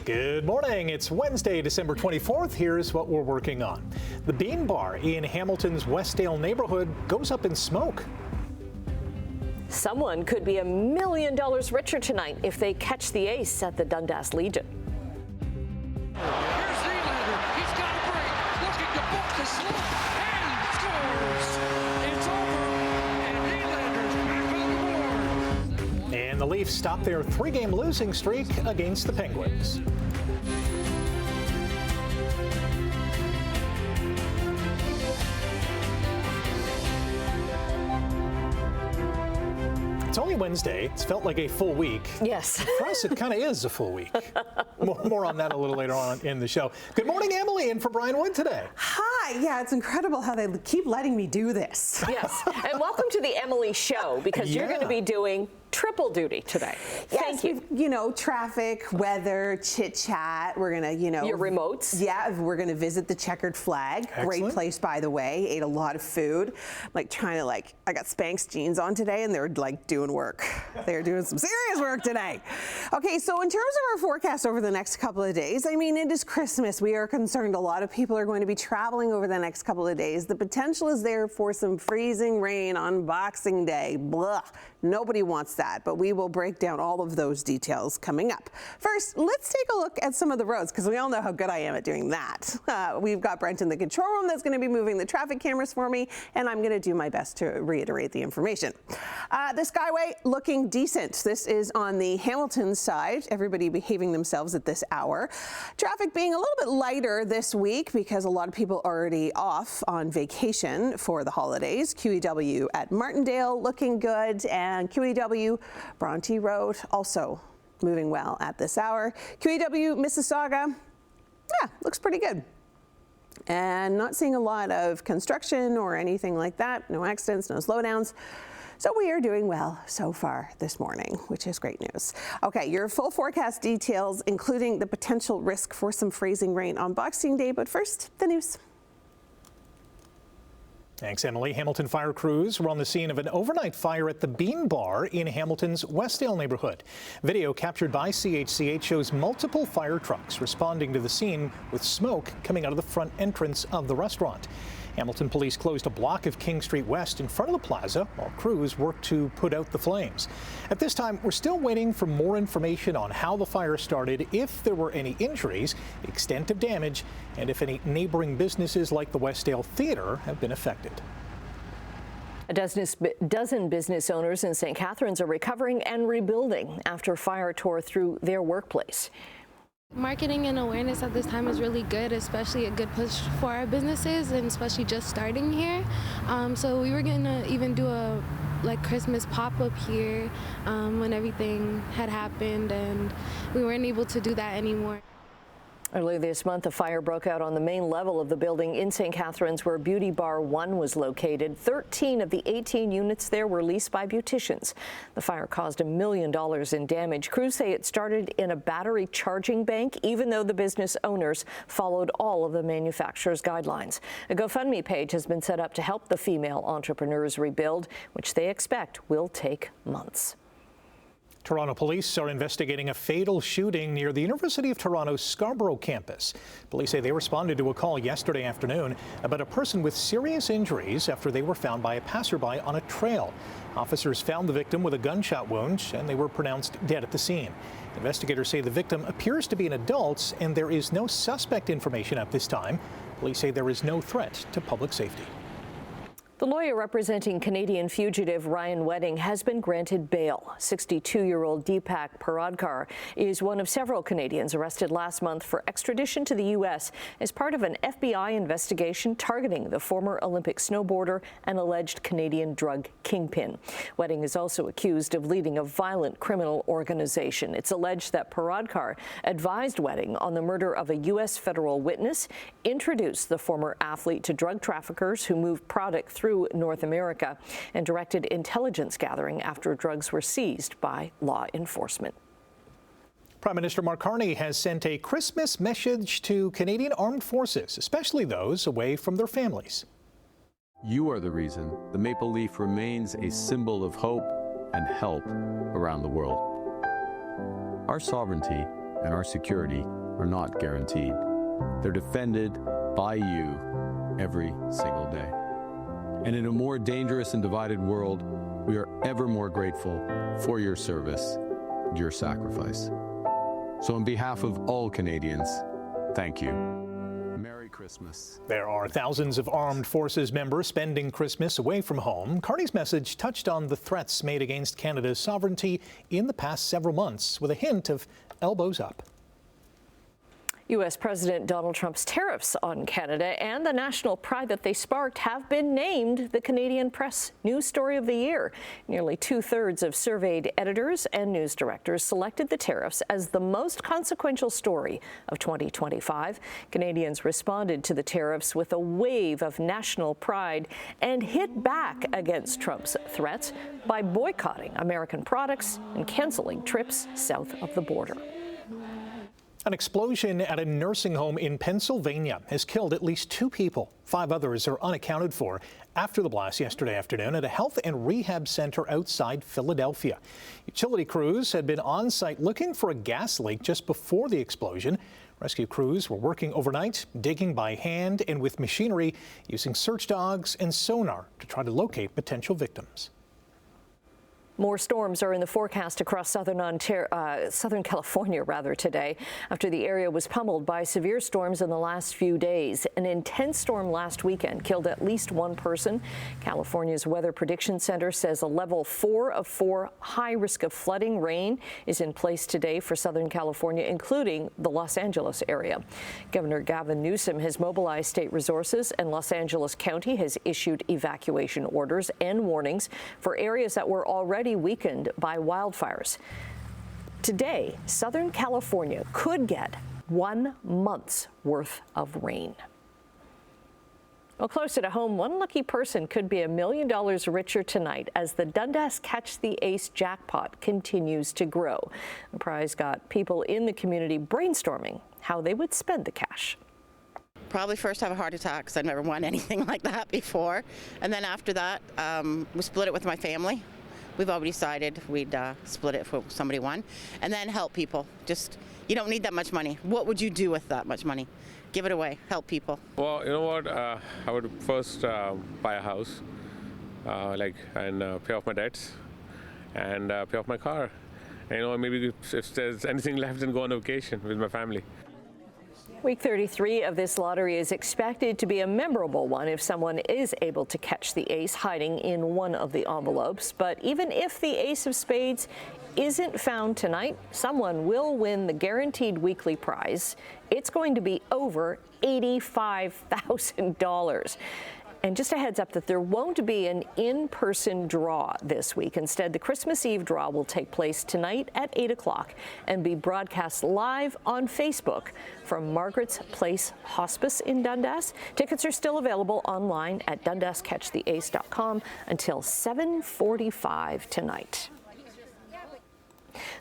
Good morning. It's Wednesday, December 24th. Here's what we're working on. The Bean Bar in Hamilton's Westdale neighborhood goes up in smoke. Someone could be $1 million richer tonight if they catch the ace at the Dundas Legion. Here's Nylander. He's got a break. Looking to book the slot and scores. It's over, and Nylander's back on the board. And the Leafs stop their three-game losing streak against the Penguins. It's only Wednesday. It's felt like a full week. Yes. For us, it kind of is a full week. More on that a little later on in the show. Good morning, Emily, in for Brian Wood today. Hi. Yeah, it's incredible how they keep letting me do this. Yes. And welcome to the Emily Show, because you're going to be doing triple duty today. Yes, Thank you. Traffic, weather, chit chat. We're going to, Your remotes. Yeah, we're going to visit the Checkered Flag. Excellent. Great place, by the way. Ate a lot of food. Like trying to I got Spanx jeans on today, and they're doing work. They're doing some serious work today. Okay, so in terms of our forecast over the next couple of days, I mean, it is Christmas. We are concerned a lot of people are going to be traveling over the next couple of days. The potential is there for some freezing rain on Boxing Day. Blah. Nobody wants that, but we will break down all of those details coming up. First, let's take a look at some of the roads, because we all know how good I am at doing that. We've got Brent in the control room that's going to be moving the traffic cameras for me, and I'm going to do my best to reiterate the information. The Skyway looking decent. This is on the Hamilton side. Everybody behaving themselves at this hour. Traffic being a little bit lighter this week because a lot of people are already off on vacation for the holidays. QEW at Martindale looking good, and QEW Bronte Road also moving well at this hour. QEW Mississauga, yeah, looks pretty good. And not seeing a lot of construction or anything like that. No accidents, no slowdowns. So we are doing well so far this morning, which is great news. Okay, your full forecast details, including the potential risk for some freezing rain on Boxing Day. But first, the news. Thanks, Emily. Hamilton fire crews were on the scene of an overnight fire at the Bean Bar in Hamilton's Westdale neighborhood. Video captured by CHCH shows multiple fire trucks responding to the scene with smoke coming out of the front entrance of the restaurant. Hamilton police closed a block of King Street West in front of the plaza while crews worked to put out the flames. At this time, we're still waiting for more information on how the fire started, if there were any injuries, the extent of damage, and if any neighboring businesses like the Westdale Theatre have been affected. A dozen business owners in St. Catharines are recovering and rebuilding after fire tore through their workplace. Marketing and awareness at this time is really good, especially a good push for our businesses, and especially just starting here. So we were gonna even do a Christmas pop-up here when everything had happened, and we weren't able to do that anymore. Earlier this month, a fire broke out on the main level of the building in St. Catharines where Beauty Bar 1 was located. 13 of the 18 units there were leased by beauticians. The fire caused $1 million in damage. Crews say it started in a battery charging bank, even though the business owners followed all of the manufacturer's guidelines. A GoFundMe page has been set up to help the female entrepreneurs rebuild, which they expect will take months. Toronto police are investigating a fatal shooting near the University of Toronto's Scarborough campus. Police say they responded to a call yesterday afternoon about a person with serious injuries after they were found by a passerby on a trail. Officers found the victim with a gunshot wound, and they were pronounced dead at the scene. Investigators say the victim appears to be an adult, and there is no suspect information at this time. Police say there is no threat to public safety. The lawyer representing Canadian fugitive Ryan Wedding has been granted bail. 62-year-old Deepak Paradkar is one of several Canadians arrested last month for extradition to the U.S. as part of an FBI investigation targeting the former Olympic snowboarder and alleged Canadian drug kingpin. Wedding is also accused of leading a violent criminal organization. It's alleged that Paradkar advised Wedding on the murder of a U.S. federal witness, introduced the former athlete to drug traffickers who moved product through North America, and directed intelligence gathering after drugs were seized by law enforcement. Prime Minister Mark Carney has sent a Christmas message to Canadian Armed Forces, especially those away from their families. You are the reason the maple leaf remains a symbol of hope and help around the world. Our sovereignty and our security are not guaranteed. They're defended by you every single day. And in a more dangerous and divided world, we are ever more grateful for your service and your sacrifice. So on behalf of all Canadians, thank you. Merry Christmas. There are thousands of armed forces members spending Christmas away from home. Carney's message touched on the threats made against Canada's sovereignty in the past several months, with a hint of elbows up. U.S. President Donald Trump's tariffs on Canada and the national pride that they sparked have been named the Canadian Press News Story of the Year. Nearly 2/3 of surveyed editors and news directors selected the tariffs as the most consequential story of 2025. Canadians responded to the tariffs with a wave of national pride and hit back against Trump's threats by boycotting American products and canceling trips south of the border. An explosion at a nursing home in Pennsylvania has killed at least 2 people. 5 others are unaccounted for after the blast yesterday afternoon at a health and rehab center outside Philadelphia. Utility crews had been on site looking for a gas leak just before the explosion. Rescue crews were working overnight, digging by hand and with machinery, using search dogs and sonar to try to locate potential victims. More storms are in the forecast across Southern California today after the area was pummeled by severe storms in the last few days. An intense storm last weekend killed at least 1 person. California's Weather Prediction Center says a level 4 of 4 high risk of flooding rain is in place today for Southern California, including the Los Angeles area. Governor Gavin Newsom has mobilized state resources, and Los Angeles County has issued evacuation orders and warnings for areas that were already weakened by wildfires. Today, Southern California could get 1 month's worth of rain. Well, closer to home, one lucky person could be $1 million richer tonight as the Dundas Catch the Ace jackpot continues to grow. The prize got people in the community brainstorming how they would spend the cash. Probably first have a heart attack because I've never won anything like that before. And then after that, we split it with my family. We've already decided we'd split it if somebody won, and then help people. Just, you don't need that much money. What would you do with that much money? Give it away, help people. Well, you know what, I would first buy a house, and pay off my debts, and pay off my car. And, maybe if there's anything left, then go on a vacation with my family. Week 33 of this lottery is expected to be a memorable one if someone is able to catch the ace hiding in one of the envelopes. But even if the ace of spades isn't found tonight, someone will win the guaranteed weekly prize. It's going to be over $85,000. And just a heads up that there won't be an in-person draw this week. Instead, the Christmas Eve draw will take place tonight at 8 o'clock and be broadcast live on Facebook from Margaret's Place Hospice in Dundas. Tickets are still available online at dundascatchtheace.com until 7:45 tonight.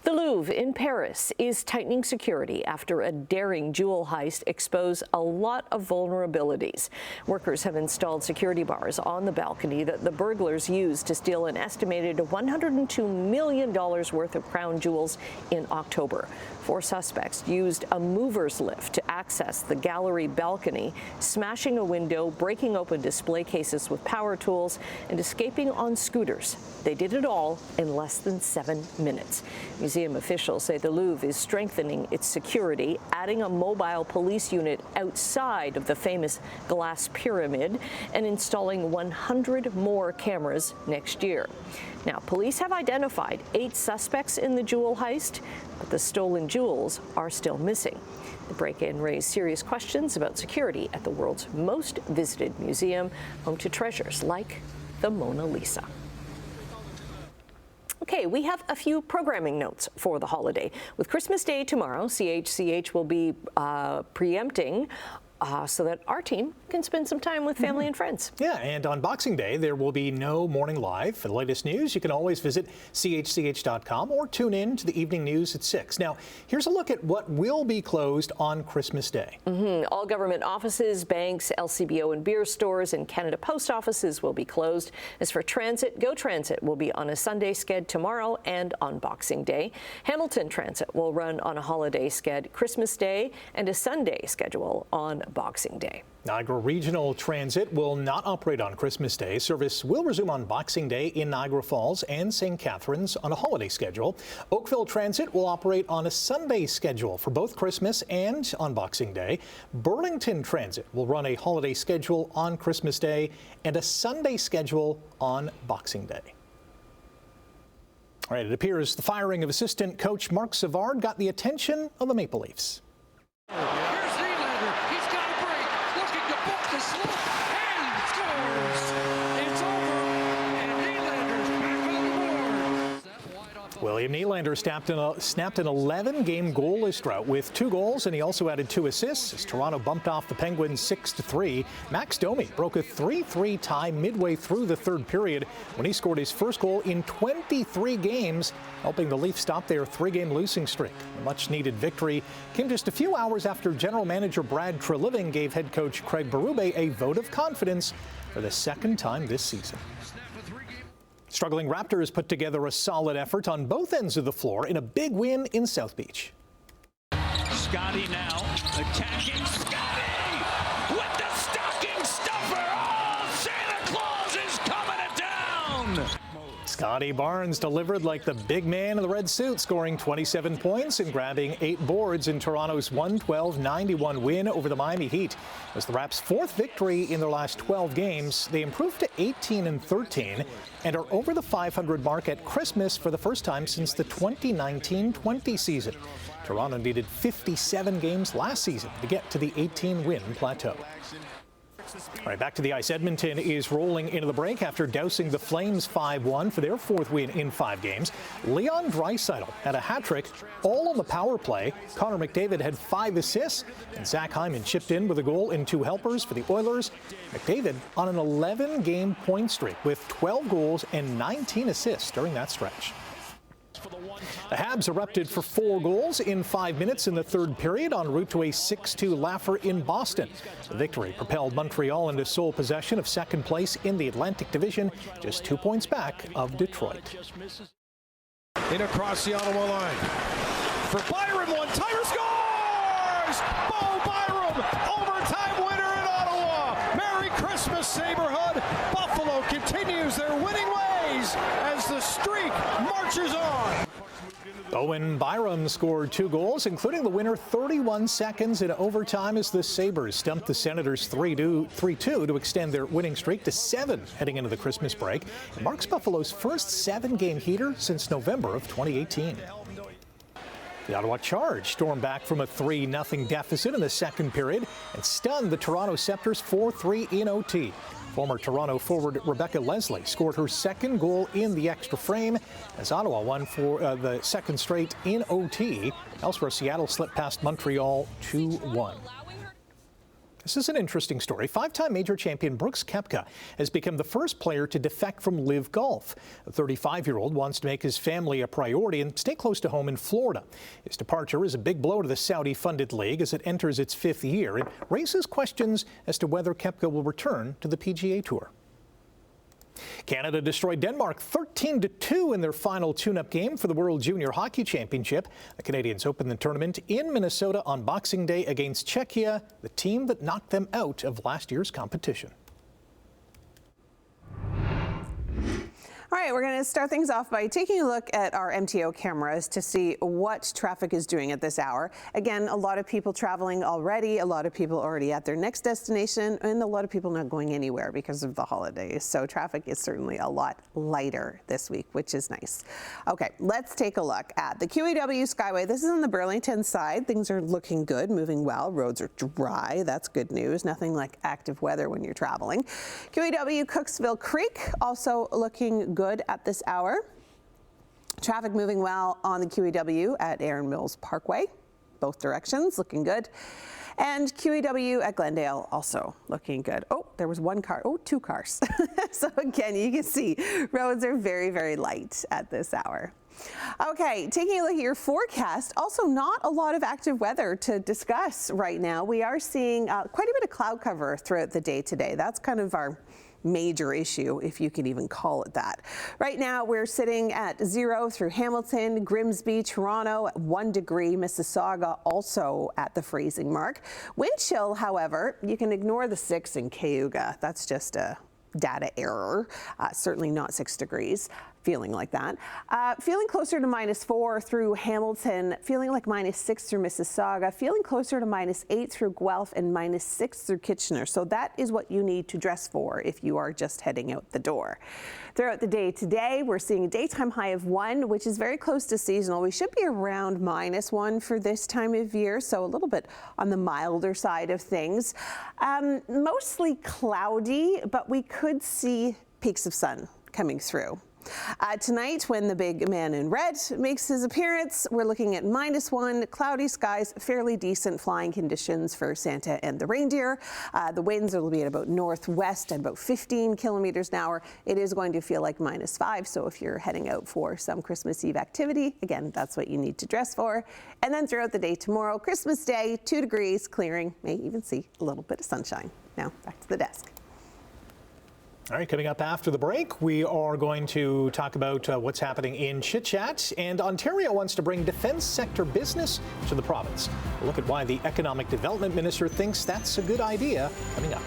The Louvre in Paris is tightening security after a daring jewel heist exposed a lot of vulnerabilities. Workers have installed security bars on the balcony that the burglars used to steal an estimated $102 million worth of crown jewels in October. 4 suspects used a mover's lift to access the gallery balcony, smashing a window, breaking open display cases with power tools, and escaping on scooters. They did it all in less than 7 minutes. Museum officials say the Louvre is strengthening its security, adding a mobile police unit outside of the famous glass pyramid and installing 100 more cameras next year. Now, police have identified 8 suspects in the jewel heist, but the stolen jewels are still missing. The break-in raised serious questions about security at the world's most visited museum, home to treasures like the Mona Lisa. Okay, we have a few programming notes for the holiday. With Christmas Day tomorrow, CHCH will be preempting so that our team can spend some time with family and friends. Yeah, and on Boxing Day, there will be no morning live. For the latest news, you can always visit chch.com or tune in to the evening news at 6. Now, here's a look at what will be closed on Christmas Day. All government offices, banks, LCBO and beer stores, and Canada Post offices will be closed. As for transit, GO Transit will be on a Sunday sched tomorrow and on Boxing Day. Hamilton Transit will run on a holiday sched Christmas Day and a Sunday schedule on Boxing Day. Niagara Regional Transit will not operate on Christmas Day. Service will resume on Boxing Day in Niagara Falls and St. Catharines on a holiday schedule. Oakville Transit will operate on a Sunday schedule for both Christmas and on Boxing Day. Burlington Transit will run a holiday schedule on Christmas Day and a Sunday schedule on Boxing Day. All right, it appears the firing of assistant coach Mark Savard got the attention of the Maple Leafs. Here's Nylander. He's got a break. Looking to book the slope and scores. It's over, and Nylander's back on the board. Set wide off the William Nylander snapped an 11-game goalless drought with 2 goals, and he also added 2 assists as Toronto bumped off the Penguins 6-3. Max Domi broke a 3-3 tie midway through the third period when he scored his first goal in 23 games, helping the Leafs stop their 3-game losing streak. A much-needed victory came just a few hours after general manager Brad Treliving gave head coach Craig Berube a vote of confidence for the second time this season. Struggling Raptors put together a solid effort on both ends of the floor in a big win in South Beach. Scotty now attacking. Scotty with the stocking stuffer. Oh, Santa Claus is coming it down. Scotty Barnes delivered like the big man in the red suit, scoring 27 points and grabbing 8 boards in Toronto's 112-91 win over the Miami Heat. It was the Raps' 4th victory in their last 12 games. They improved to 18-13 and are over the 500 mark at Christmas for the first time since the 2019-20 season. Toronto needed 57 games last season to get to the 18-win plateau. All right, back to the ice. Edmonton is rolling into the break after dousing the Flames 5-1 for their 4th win in 5 games. Leon Draisaitl had a hat-trick, all on the power play. Connor McDavid had 5 assists, and Zach Hyman chipped in with a goal and 2 helpers for the Oilers. McDavid on an 11-game point streak with 12 goals and 19 assists during that stretch. The Habs erupted for 4 goals in 5 minutes in the third period en route to a 6-2 laugher in Boston. The victory propelled Montreal into sole possession of second place in the Atlantic Division, just 2 points back of Detroit. In across the Ottawa line. For Byram, one-timer scores! Bo Byram, overtime winner in Ottawa. Merry Christmas, Saberhood. Buffalo continues their winning ways as the streak marches on. Bowen Byram scored 2 goals, including the winner 31 seconds in overtime as the Sabres stumped the Senators 3-2 to extend their winning streak to 7 heading into the Christmas break. It marks Buffalo's first 7-game heater since November of 2018. The Ottawa Charge stormed back from a 3-0 deficit in the second period and stunned the Toronto Scepters 4-3 in OT. Former Toronto forward Rebecca Leslie scored her 2nd goal in the extra frame as Ottawa won for the 2nd straight in OT. Elsewhere, Seattle slipped past Montreal 2-1. This is an interesting story. 5-time major champion Brooks Koepka has become the first player to defect from Live Golf. The 35-year-old wants to make his family a priority and stay close to home in Florida. His departure is a big blow to the Saudi-funded league as it enters its 5th year. It raises questions as to whether Koepka will return to the PGA Tour. Canada destroyed Denmark 13-2 in their final tune-up game for the World Junior Hockey Championship. The Canadians opened the tournament in Minnesota on Boxing Day against Czechia, the team that knocked them out of last year's competition. All right, we're going to start things off by taking a look at our MTO cameras to see what traffic is doing at this hour. Again, a lot of people traveling already, a lot of people already at their next destination, and a lot of people not going anywhere because of the holidays. So traffic is certainly a lot lighter this week, which is nice. Okay, let's take a look at the QEW Skyway. This is on the Burlington side. Things are looking good, moving well. Roads are dry. That's good news. Nothing like active weather when you're traveling. QEW Cooksville Creek also looking good at this hour. Traffic moving well on the QEW at Erin Mills Parkway. both directions, looking good. And QEW at Glendale also looking good. Oh, there was one car. Oh, two cars. So again, you can see roads are very, very light at this hour. Okay, taking a look at your forecast, also not a lot of active weather to discuss right now. We are seeing quite a bit of cloud cover throughout the day today. That's kind of our major issue, if you can even call it that. Right now, we're sitting at 0 through Hamilton, Grimsby, Toronto at 1 degree, Mississauga also at the freezing mark. Wind chill, however, you can ignore the 6 in Cayuga. That's just a data error. Certainly not 6 degrees. Feeling like that. Feeling closer to -4 through Hamilton, feeling like -6 through Mississauga, feeling closer to -8 through Guelph and -6 through Kitchener. So that is what you need to dress for if you are just heading out the door. Throughout the day today, we're seeing a daytime high of 1, which is very close to seasonal. We should be around -1 for this time of year, so a little bit on the milder side of things. Mostly cloudy, but we could see peaks of sun coming through. Tonight, when the big man in red makes his appearance, we're looking at -1, cloudy skies, fairly decent flying conditions for Santa and the reindeer. The winds will be at about northwest at about 15 kilometers an hour. It is going to feel like -5, so if you're heading out for some Christmas Eve activity, again, that's what you need to dress for. And then throughout the day tomorrow, Christmas Day, 2 degrees, clearing, may even see a little bit of sunshine. Now, back to the desk. All right, coming up after the break, we are going to talk about what's happening in chitchat. And Ontario wants to bring defense sector business to the province. We'll look at why the Economic Development Minister thinks that's a good idea coming up.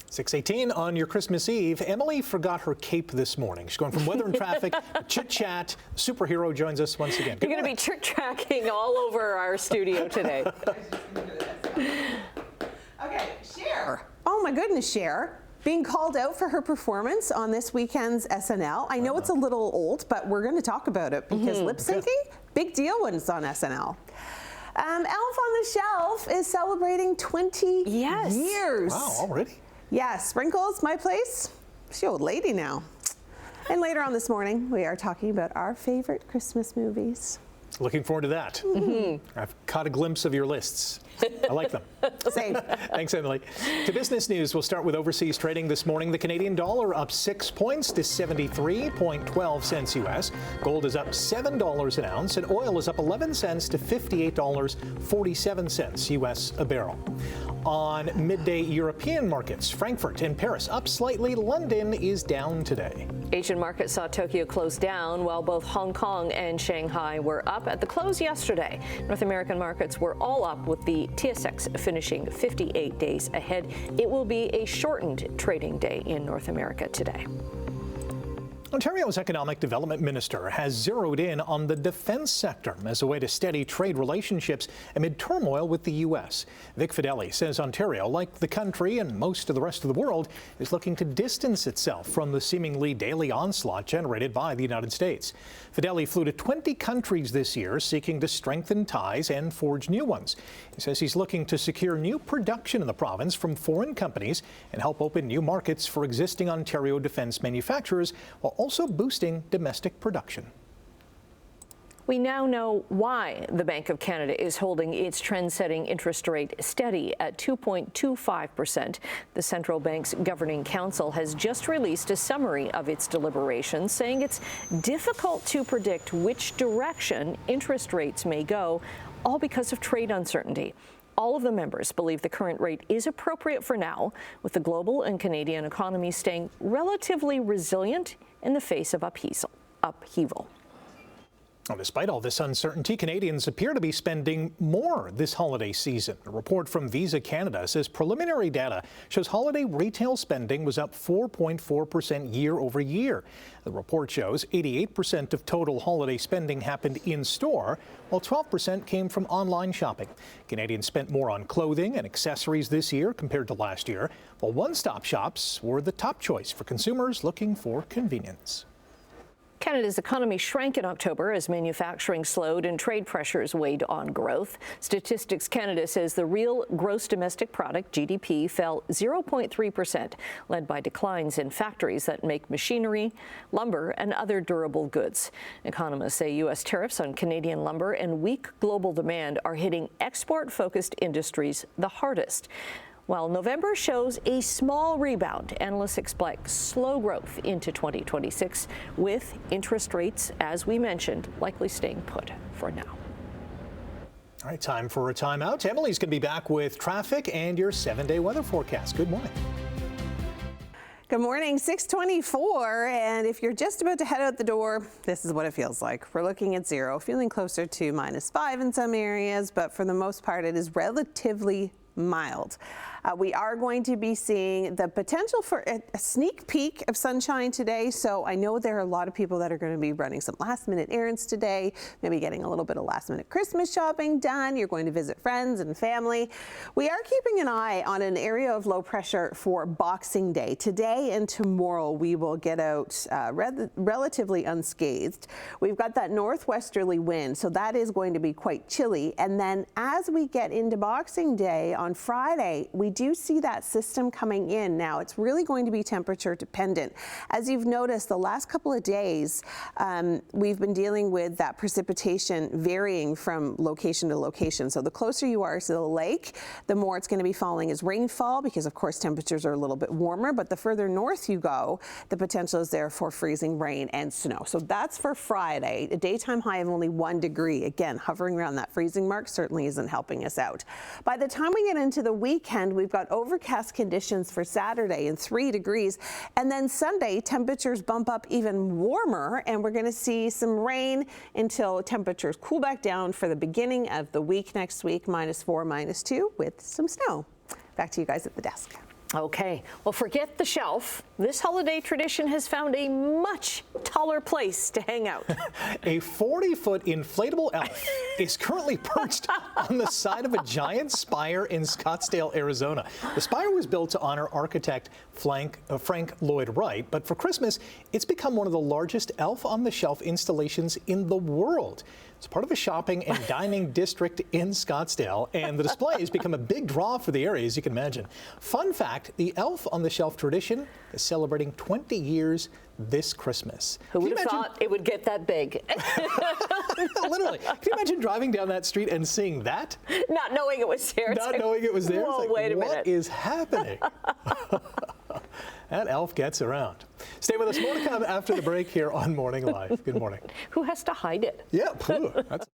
6:18 on your Christmas Eve. Emily forgot her cape this morning. She's going from weather and traffic to chit-chat. Superhero joins us once again. You're going to be trick-tracking all over our studio today. Okay, Cher. Oh my goodness, Cher. Being called out for her performance on this weekend's SNL. I know it's a little old, but we're going to talk about it because lip syncing, big deal when it's on SNL. Elf on the Shelf is celebrating 20 years. Wow, already? Yeah, Sprinkles, my place. She's an old lady now. And later on this morning, we are talking about our favorite Christmas movies. Looking forward to that. I've caught a glimpse of your lists. I like them. Same. Thanks, Emily. To business news, we'll start with overseas trading this morning. The Canadian dollar up 6 points to 73.12 cents U.S. Gold is up $7 an ounce, and oil is up 11 cents to $58.47 U.S. a barrel. On midday European markets, Frankfurt and Paris up slightly. London is down today. Asian markets saw Tokyo close down, while both Hong Kong and Shanghai were up at the close yesterday. North American markets were all up, with the TSX finishing 58 days ahead. It will be a shortened trading day in North America today. Ontario's Economic Development Minister has zeroed in on the defense sector as a way to steady trade relationships amid turmoil with the U.S. Vic Fideli says Ontario, like the country and most of the rest of the world, is looking to distance itself from the seemingly daily onslaught generated by the United States. Fideli flew to 20 countries this year, seeking to strengthen ties and forge new ones. He says he's looking to secure new production in the province from foreign companies and help open new markets for existing Ontario defense manufacturers, while also boosting domestic production. We now know why the Bank of Canada is holding its trend-setting interest rate steady at 2.25%. The central bank's governing council has just released a summary of its deliberations, saying it's difficult to predict which direction interest rates may go, all because of trade uncertainty. All of the members believe the current rate is appropriate for now, with the global and Canadian economies staying relatively resilient in the face of upheaval. Well, despite all this uncertainty, Canadians appear to be spending more this holiday season. A report from Visa Canada says preliminary data shows holiday retail spending was up 4.4% year over year. The report shows 88% of total holiday spending happened in store, while 12% came from online shopping. Canadians spent more on clothing and accessories this year compared to last year, while one-stop shops were the top choice for consumers looking for convenience. Canada's economy shrank in October as manufacturing slowed and trade pressures weighed on growth. Statistics Canada says the real gross domestic product, GDP, fell 0.3%, led by declines in factories that make machinery, lumber, and other durable goods. Economists say U.S. tariffs on Canadian lumber and weak global demand are hitting export-focused industries the hardest. While November shows a small rebound, analysts expect slow growth into 2026, with interest rates, as we mentioned, likely staying put for now. All right, time for a timeout. Emily's going to be back with traffic and your 7-day weather forecast. Good morning. Good morning, 6:24, and if you're just about to head out the door, this is what it feels like. We're looking at 0, feeling closer to -5 in some areas, but for the most part, it is relatively mild. We are going to be seeing the potential for a sneak peek of sunshine today, so I know there are a lot of people that are going to be running some last-minute errands today, maybe getting a little bit of last-minute Christmas shopping done. You're going to visit friends and family. We are keeping an eye on an area of low pressure for Boxing Day. Today and tomorrow we will get out relatively unscathed. We've got that northwesterly wind, so that is going to be quite chilly, and then as we get into Boxing Day on Friday, we do see that system coming in. Now, it's really going to be temperature dependent. As you've noticed, the last couple of days, we've been dealing with that precipitation varying from location to location. So the closer you are to the lake, the more it's going to be falling as rainfall, because of course temperatures are a little bit warmer, but the further north you go, the potential is there for freezing rain and snow. So that's for Friday. A daytime high of only 1 degree. Again, hovering around that freezing mark certainly isn't helping us out. By the time we get into the weekend, we've got overcast conditions for Saturday and 3 degrees. And then Sunday, temperatures bump up even warmer, and we're going to see some rain until temperatures cool back down for the beginning of the week next week, -4, -2, with some snow. Back to you guys at the desk. Okay, well, forget the shelf. This holiday tradition has found a much taller place to hang out. A 40-foot inflatable elf is currently perched on the side of a giant spire in Scottsdale, Arizona. The spire was built to honor architect Frank Lloyd Wright, but for Christmas, it's become one of the largest elf-on-the-shelf installations in the world. It's part of a shopping and dining district in Scottsdale, and the display has become a big draw for the area, as you can imagine. Fun fact, the elf-on-the-shelf tradition is celebrating 20 years this Christmas. Who would have thought it would get that big? Literally. Can you imagine driving down that street and seeing that? Not knowing it was there. Not knowing it was there. Whoa, it's like, wait a minute. What is happening? That elf gets around. Stay with us. More to come after the break here on Morning Live. Good morning. Who has to hide it? Yeah, that's